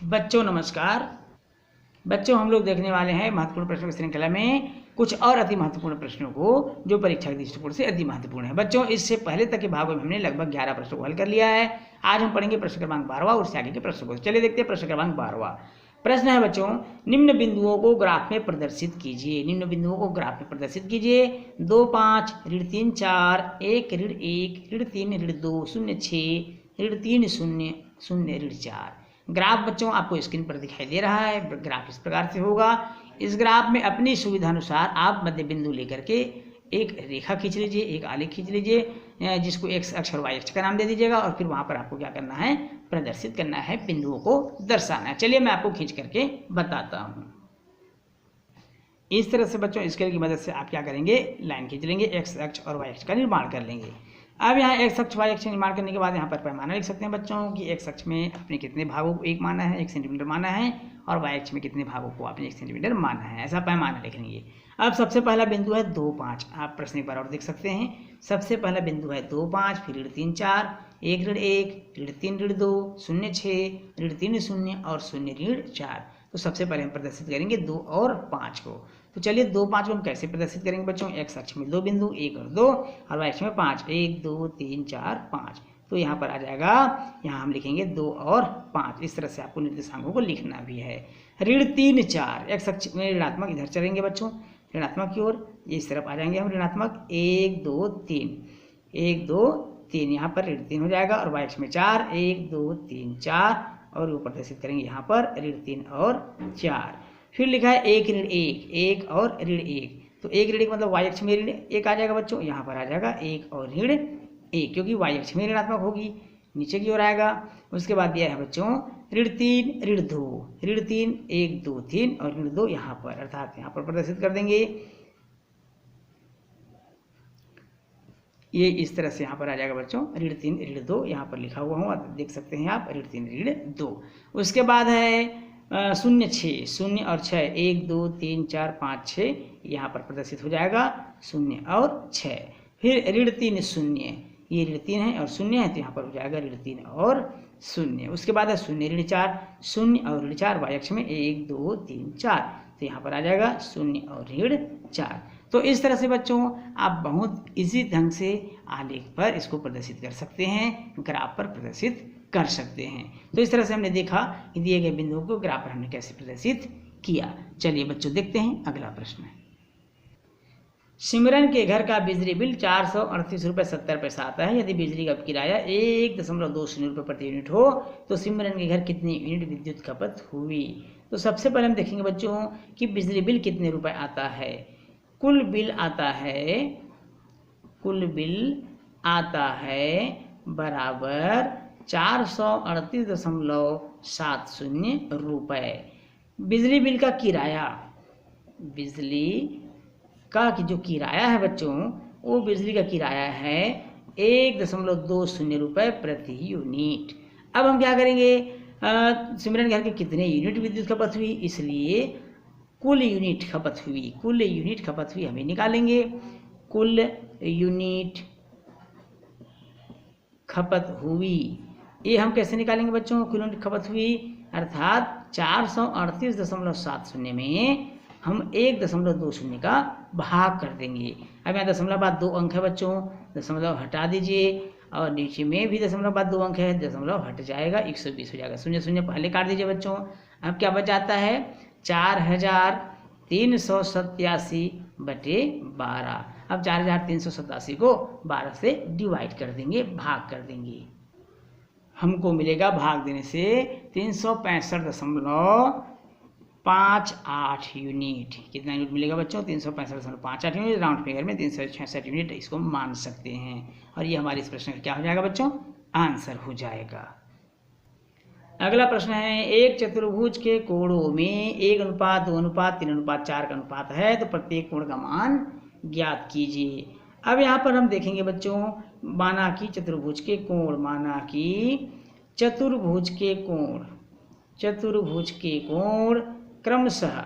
बच्चों नमस्कार। बच्चों हम लोग देखने वाले हैं महत्वपूर्ण प्रश्नों की श्रृंखला में कुछ और अति महत्वपूर्ण प्रश्नों को जो परीक्षा के दृष्टिकोण से अति महत्वपूर्ण है। बच्चों इससे पहले तक के भागों में हमने लगभग 11 प्रश्नों को हल कर लिया है। आज हम पढ़ेंगे प्रश्न क्रमांक 12वां और उससे आगे के प्रश्नों को। चलिए देखते हैं प्रश्न क्रमांक 12वां। प्रश्न है बच्चों, निम्न बिंदुओं को ग्राफ में प्रदर्शित कीजिए। निम्न बिंदुओं को ग्राफ में प्रदर्शित कीजिए। 2, 5, ऋण 3, 4, 1, ऋण 1, ऋण 3, ऋण 2, 0, 6, ऋण 3, 0, 0, ऋण 4। ग्राफ बच्चों आपको स्क्रीन पर दिखाई दे रहा है। ग्राफ इस प्रकार से होगा। इस ग्राफ में अपनी सुविधा अनुसार आप मध्य बिंदु लेकर के एक रेखा खींच लीजिए, एक आलेख खींच लीजिए, जिसको एक्स अक्ष और वाई अक्ष का नाम दे दीजिएगा और फिर वहां पर आपको क्या करना है, प्रदर्शित करना है, बिंदुओं को दर्शाना है। चलिए मैं आपको खींच करके बताता हूं। इस तरह से बच्चों स्केल की मदद से आप क्या करेंगे, लाइन खींच लेंगे, एक्स अक्ष और वाई अक्ष का निर्माण कर लेंगे। अब यहाँ एक्स अक्ष वाई अक्ष निर्माण करने के बाद यहाँ पर पैमाना लिख सकते हैं बच्चों कि एक्स अक्ष में अपने कितने भागों को 1 माना है, 1 सेंटीमीटर माना है, और वाई अक्ष में कितने भागों को आपने 1 सेंटीमीटर माना है, ऐसा पैमाना लिख लेंगे। अब सबसे पहला बिंदु है 2, 5। आप प्रश्न एक बार और देख सकते हैं। सबसे पहला बिंदु है 2, 5, फिर ऋण 3, 4, 1, ऋण 1, ऋण 3, ऋण 2, 0, 6, ऋण 3, 0 और 0, ऋण 4। तो सबसे पहले हम प्रदर्शित करेंगे 2 और 5 को। तो चलिए 2, 5 को हम कैसे प्रदर्शित करेंगे बच्चों। एक्स अक्ष में 2 बिंदु, 1 और 2, और वाई अक्ष में 5, 1, 2, 3, 4, 5। तो यहाँ पर आ जाएगा, यहाँ हम लिखेंगे 2 और 5। इस तरह से आपको निर्देशांकों को लिखना भी है। ऋण 3, 4, एक्स अक्ष में ऋणात्मक इधर चलेंगे बच्चों, ऋणात्मक की ओर, इस तरफ आ जाएंगे हम ऋणात्मक। 1, 2, 3, 1, 2, 3, यहाँ पर ऋण 3 हो जाएगा, और वाई अक्ष में 4, 1, 2, 3, 4, और ऊपर प्रदर्शित करेंगे यहाँ पर ऋण 3 और 4। फिर लिखा है 1, ऋण 1, 1 और ऋण 1। तो 1 ऋण 1 मतलब वाई अक्ष में ऋण 1 आ जाएगा बच्चों, यहाँ पर आ जाएगा 1 और ऋण 1, क्योंकि वाई अक्ष में ऋणात्मक होगी, नीचे की ओर आएगा। उसके बाद दिया है बच्चों ऋण 3, ऋण 2, ऋण 3, 1, 2, 3 और ऋण 2 यहाँ पर, अर्थात यहाँ पर प्रदर्शित कर देंगे। ये इस तरह से यहाँ पर आ जाएगा बच्चों, ऋण 3, ऋण 2, यहाँ पर लिखा हुआ हूँ, देख सकते हैं आप, ऋण 3, ऋण 2। उसके बाद है 0, 6, 0 और 6, 1, 2, 3, 4, 5, 6, यहाँ पर प्रदर्शित हो जाएगा 0 और 6। फिर ऋण 3, 0, ये ऋण 3 है और 0 है, तो यहाँ पर हो जाएगा ऋण 3 और 0। उसके बाद है 0, ऋण 4, 0 और ऋण 4, वाई अक्ष में 1, 2, 3, 4, तो यहाँ पर आ जाएगा 0 और ऋण 4। तो इस तरह से बच्चों आप बहुत इजी ढंग से आलेख पर इसको प्रदर्शित कर सकते हैं, ग्राफ पर प्रदर्शित कर सकते हैं। तो इस तरह से हमने देखा कि दिए गए बिंदुओं को ग्राफ पर हमने कैसे प्रदर्शित किया। चलिए बच्चों देखते हैं अगला प्रश्न। सिमरन के घर का बिजली बिल 438 रुपये 70 पैसा आता है। यदि बिजली का किराया 1.20 रुपये प्रति यूनिट हो तो सिमरन के घर कितनी यूनिट विद्युत खपत हुई। तो सबसे पहले हम देखेंगे बच्चों कि बिजली बिल कितने रुपए आता है। कुल बिल आता है बराबर 438.70 रुपये। बिजली बिल का किराया, बिजली का जो किराया है बच्चों, वो बिजली का किराया है 1.20 रुपये प्रति यूनिट। अब हम क्या करेंगे, सिमरन घर के कितने यूनिट विद्युत खपत हुई, इसलिए कुल यूनिट खपत हुई हमें निकालेंगे। कुल यूनिट खपत हुई, ये हम कैसे निकालेंगे बच्चों, कुल यूनिट खपत हुई अर्थात 438.70 में हम 1.20 का भाग कर देंगे। अब यहाँ दशमलव बाद 2 अंक है बच्चों, दशमलव हटा दीजिए, और नीचे में भी दशमलव बाद 2 अंक है, दशमलव हट जाएगा, 120 हो जाएगा। 0 0 पहले काट दीजिए बच्चों। अब क्या बच जाता है, 4387/12। अब 4387 को 12 से डिवाइड कर देंगे, भाग कर देंगे। हमको मिलेगा भाग देने से 365.58 यूनिट। कितना यूनिट मिलेगा बच्चों, 365.58 यूनिट। राउंड फिगर में 366 यूनिट इसको मान सकते हैं, और ये हमारे इस प्रश्न का क्या हो जाएगा बच्चों, आंसर हो जाएगा। अगला प्रश्न है, एक चतुर्भुज के कोणों में 1:2:3:4 का अनुपात है, तो प्रत्येक कोण का मान ज्ञात कीजिए। अब यहाँ पर हम देखेंगे बच्चों, माना कि चतुर्भुज के कोण क्रमशः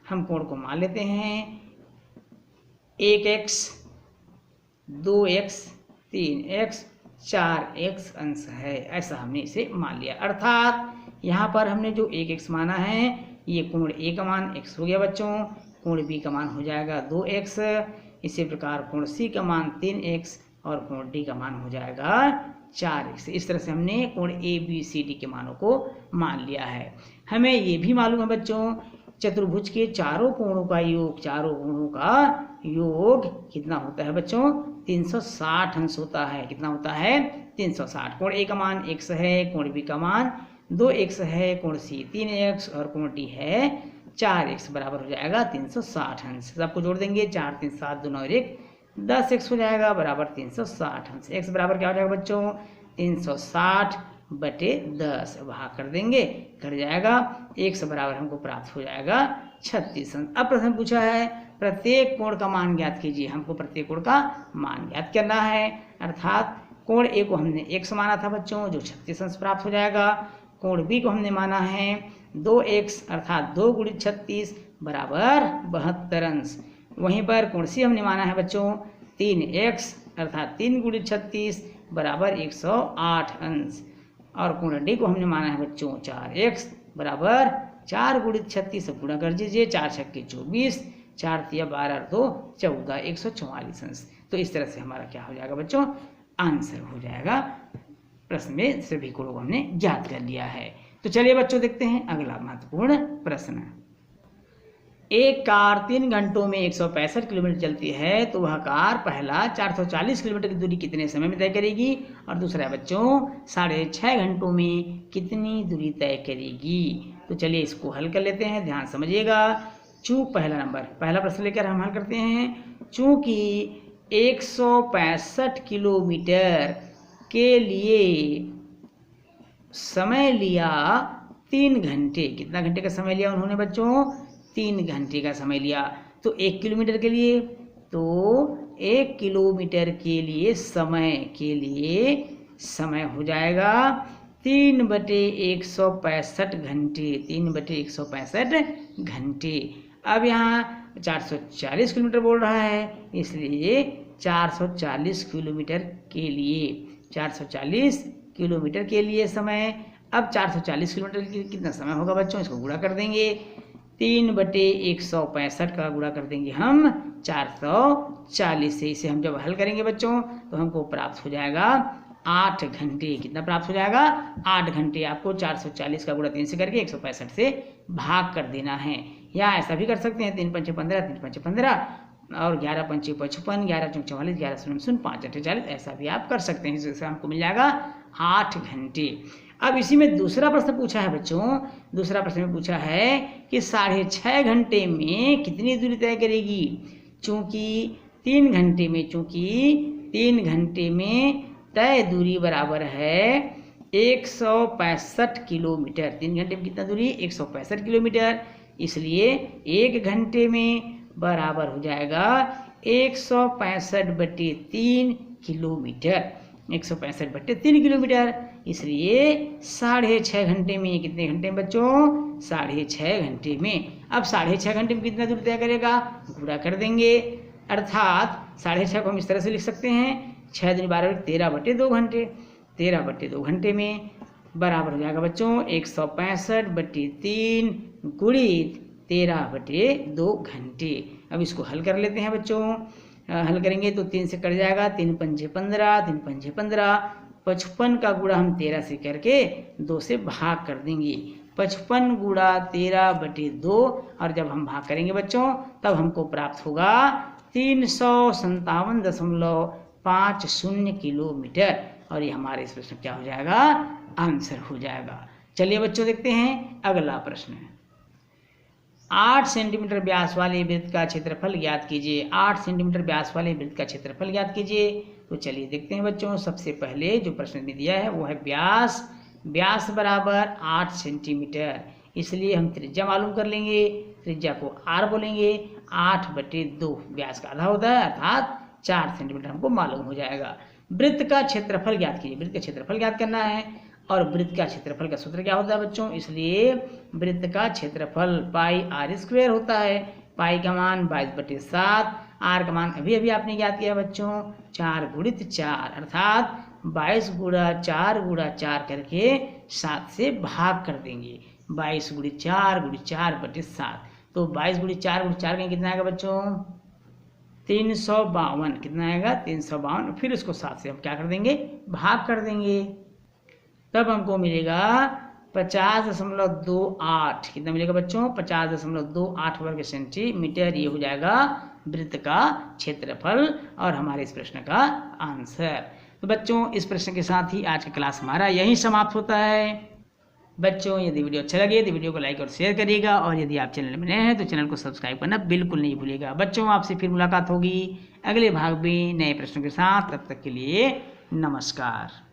हम कोण को मान लेते हैं 1x, 2x, 3x, 4x अंश है, ऐसा हमने इसे मान लिया। अर्थात यहाँ पर हमने जो एक एक्स माना है, ये कोण ए का मान x हो गया बच्चों, कोण बी का मान हो जाएगा 2x, इसी प्रकार कोण सी का मान 3x और कोण डी का मान हो जाएगा 4x। इस तरह से हमने कोण ए बी सी डी के मानों को मान लिया है। हमें ये भी मालूम है बच्चों, चतुर्भुज के चारों कोणों का योग, चारों कोणों का योग कितना होता है बच्चों, 360 अंश होता है। कितना होता है, 360। कोण ए का मान x है, कोण बी का मान 2x है, कोण सी 3x और कोण डी है 4x, बराबर हो जाएगा 360 अंश। सबको जोड़ देंगे, 4 3 7 2 9 और 1 10x हो जाएगा, बराबर 360 अंश। x बराबर क्या हो जाएगा बच्चों, 360/10 भाग कर देंगे, कट जाएगा, x बराबर हमको प्राप्त हो जाएगा 36 अंश। अब प्रश्न पूछा है प्रत्येक कोण का मान ज्ञात कीजिए। हमको प्रत्येक कोण का मान ज्ञात करना है, अर्थात कोण ए को हमने x माना था बच्चों, जो 36 अंश प्राप्त हो जाएगा। कोण बी को हमने माना है 2x, अर्थात 2 × 36 बराबर 72 अंश। वहीं पर कोण सी हमने माना है बच्चों 3x, अर्थात 3 × 36 बराबर 108 अंश। और कोण डी को हमने माना है बच्चों 4x बराबर 4 × 36, गुणा कर दीजिए, 4 छक्के 24, 4 तिया 12 2 14, 144 अंश। तो इस तरह से हमारा क्या हो जाएगा बच्चों, आंसर हो जाएगा। प्रश्न में सभी कोणों को हमने ज्ञात कर लिया है। तो चलिए बच्चों देखते हैं अगला महत्वपूर्ण प्रश्न। एक कार 3 घंटों में 165 किलोमीटर चलती है, तो वह कार पहला 440 किलोमीटर की दूरी कितने समय में तय करेगी, और दूसरा है बच्चों 6.5 घंटों में कितनी दूरी तय करेगी। तो चलिए इसको हल कर लेते हैं, ध्यान समझिएगा। पहला प्रश्न लेकर हम हल करते हैं। चूंकि 165 किलोमीटर के लिए समय लिया 3 घंटे, कितना घंटे का समय लिया उन्होंने बच्चों, 3 घंटे का समय लिया। तो 1 किलोमीटर के लिए, तो 1 किलोमीटर के लिए समय हो जाएगा 3/165 घंटे, 3/165 घंटे। अब यहाँ 440 किलोमीटर बोल रहा है, इसलिए 440 किलोमीटर के लिए, 440 किलोमीटर के लिए समय। अब 440 किलोमीटर के लिए कितना समय होगा बच्चों, इसको गुणा कर देंगे, 3/165 का गुणा कर देंगे हम 440 से। इसे हम जब हल करेंगे बच्चों तो हमको प्राप्त हो जाएगा 8 घंटे। कितना प्राप्त हो जाएगा, 8 घंटे। आपको 440 का गुणा 3 से करके 165 से भाग कर देना है, या ऐसा भी कर सकते हैं 3 पंचे 15, 3 पंचे 15 और 11 पंचे 55, 11 चौक 44, 11 शून्य 0, 5 8 40, ऐसा भी आप कर सकते हैं। इससे हमको मिल जाएगा 8 घंटे। अब इसी में दूसरा प्रश्न पूछा है बच्चों, दूसरा प्रश्न में पूछा है कि 6.5 घंटे में कितनी दूरी तय करेगी। चूंकि 3 घंटे में तय दूरी बराबर है 165 किलोमीटर। 3 घंटे में कितना दूरी, 165 किलोमीटर, इसलिए 1 घंटे में बराबर हो जाएगा 165/3 किलोमीटर, 165/3 किलोमीटर। इसलिए 6.5 घंटे में, कितने घंटे में बच्चों, 6.5 घंटे में। अब 6.5 घंटे में कितना दूरी तय करेगा, गुणा कर देंगे, अर्थात 6.5 को हम इस तरह से लिख सकते हैं, 6 दूनी 12 13/2 घंटे, 13/2 घंटे में बराबर हो जाएगा बच्चों 165/3 गुणित 13/2 घंटे। अब इसको हल कर लेते हैं बच्चों, हल करेंगे तो 3 से कट जाएगा, 3 पंजे 15, 3 पंजे 15, 55 का गुणा हम 13 से करके 2 से भाग कर देंगे, 55 गुणा 13/2, और जब हम भाग करेंगे बच्चों तब हमको प्राप्त होगा 357.50 किलोमीटर, और ये हमारे इस प्रश्न क्या हो जाएगा, आंसर हो जाएगा। चलिए बच्चों देखते हैं अगला प्रश्न। 8 सेंटीमीटर व्यास वाले वृत्त का क्षेत्रफल ज्ञात कीजिए। 8 सेंटीमीटर व्यास वाले वृत्त का क्षेत्रफल ज्ञात कीजिए। तो चलिए देखते हैं बच्चों, सबसे पहले जो प्रश्न में दिया है वो है व्यास बराबर 8 सेंटीमीटर, इसलिए हम त्रिज्या मालूम कर लेंगे, त्रिज्या को r बोलेंगे, 8/2 व्यास का आधा होता है, अर्थात 4 सेंटीमीटर हमको मालूम हो जाएगा। वृत्त का क्षेत्रफल ज्ञात कीजिए, वृत्त का क्षेत्रफल ज्ञात करना है, और वृत्त का क्षेत्रफल का सूत्र क्या होता है बच्चों, इसलिए वृत्त का क्षेत्रफल πr² होता है। पाई का मान 22/7, r का मान अभी अभी आपने ज्ञात किया बच्चों 4 × 4, अर्थात 22 × 4 × 4 करके 7 से भाग कर देंगे। 22 गुणे 4 बटे 7, तो 22 गुणे 4 करेंगे कितना आएगा बच्चों 352। कितना आएगा 352। फिर उसको 7 से हम क्या कर देंगे भाग कर देंगे, तब हमको मिलेगा 50.28। कितना मिलेगा बच्चों 50.28 वर्ग सेंटीमीटर। ये हो जाएगा वृत्त का क्षेत्रफल और हमारे इस प्रश्न का आंसर। तो बच्चों इस प्रश्न के साथ ही आज का क्लास हमारा यहीं समाप्त होता है। बच्चों यदि वीडियो अच्छा लगे तो वीडियो को लाइक और शेयर करिएगा, और यदि आप चैनल में नए हैं तो चैनल को सब्सक्राइब करना बिल्कुल नहीं भूलिएगा। बच्चों आपसे फिर मुलाकात होगी अगले भाग में नए प्रश्नों के साथ। तब तक के लिए नमस्कार।